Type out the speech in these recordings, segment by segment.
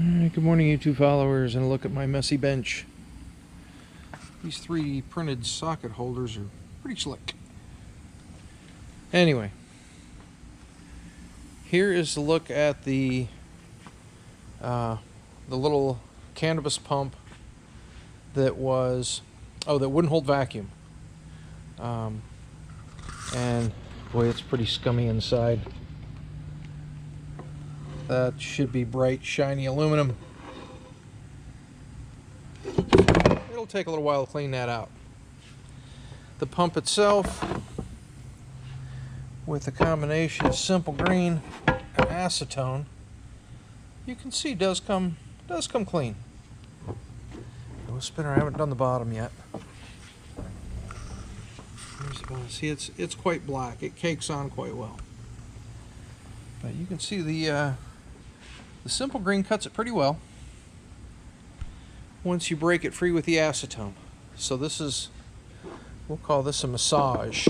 Good morning, YouTube followers, and a look at my messy bench. These 3D printed socket holders are pretty slick. Anyway, here is a look at the little cannabis pump that was that wouldn't hold vacuum. And boy, it's pretty scummy inside. That should be bright, shiny aluminum. It'll take a little while to clean that out. The pump itself, with a combination of simple green and acetone, you can see does come clean. The spinner, I haven't done the bottom yet. See, it's quite black. It cakes on quite well. But you can see the simple green cuts it pretty well once you break it free with the acetone. So this is, we'll call this a massage,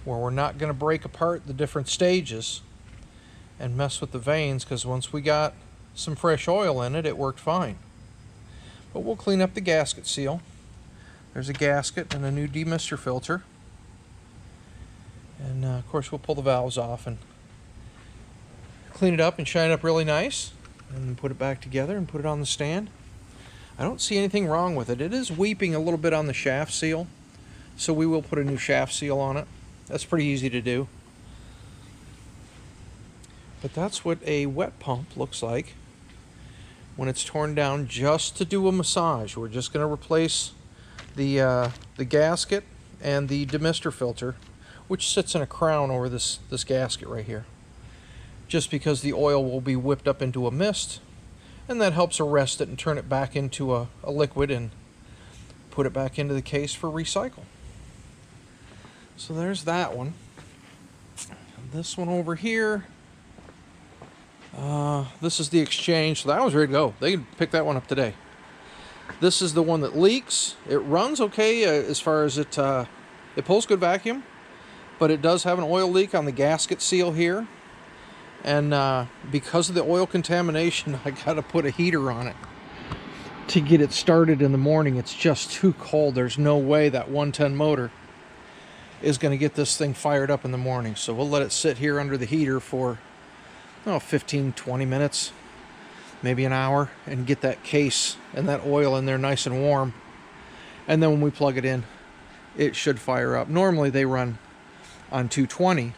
where we're not going to break apart the different stages and mess with the veins, because once we got some fresh oil in it, it worked fine. But we'll clean up the gasket seal. There's a gasket and a new demister filter. And of course we'll pull the valves off and clean it up and shine it up really nice, and put it back together and put it on the stand. I don't see anything wrong with it. It is weeping a little bit on the shaft seal, so we will put a new shaft seal on it. That's pretty easy to do. But that's what a wet pump looks like when it's torn down just to do a massage. We're just going to replace the gasket and the demister filter, which sits in a crown over this gasket right here, just because the oil will be whipped up into a mist, and that helps arrest it and turn it back into a liquid and put it back into the case for recycle. So there's that one. And this one over here, this is the exchange. So that one's ready to go. They can pick that one up today. This is the one that leaks. It runs okay as far as it pulls good vacuum, but it does have an oil leak on the gasket seal here. And because of the oil contamination, I gotta put a heater on it to get it started in the morning. It's just too cold. There's no way that 110 motor is going to get this thing fired up in the morning. So we'll let it sit here under the heater for 15-20 minutes, maybe an hour, and get that case and that oil in there nice and warm. And then when we plug it in, it should fire up. Normally they run on 220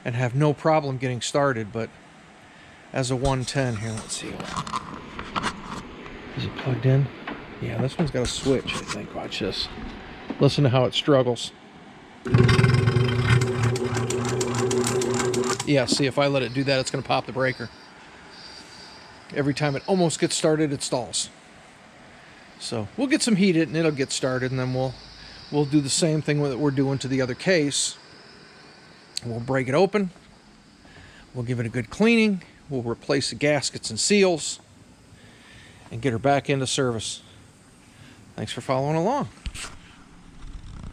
and have no problem getting started, but as a 110 here, let's see. Is it plugged in? Yeah, this one's got a switch, I think. Watch this. Listen to how it struggles. Yeah, see, if I let it do that, it's going to pop the breaker. Every time it almost gets started, it stalls. So we'll get some heat in it, and it'll get started, and then we'll do the same thing that we're doing to the other case. We'll break it open. We'll give it a good cleaning. We'll replace the gaskets and seals and get her back into service. Thanks for following along.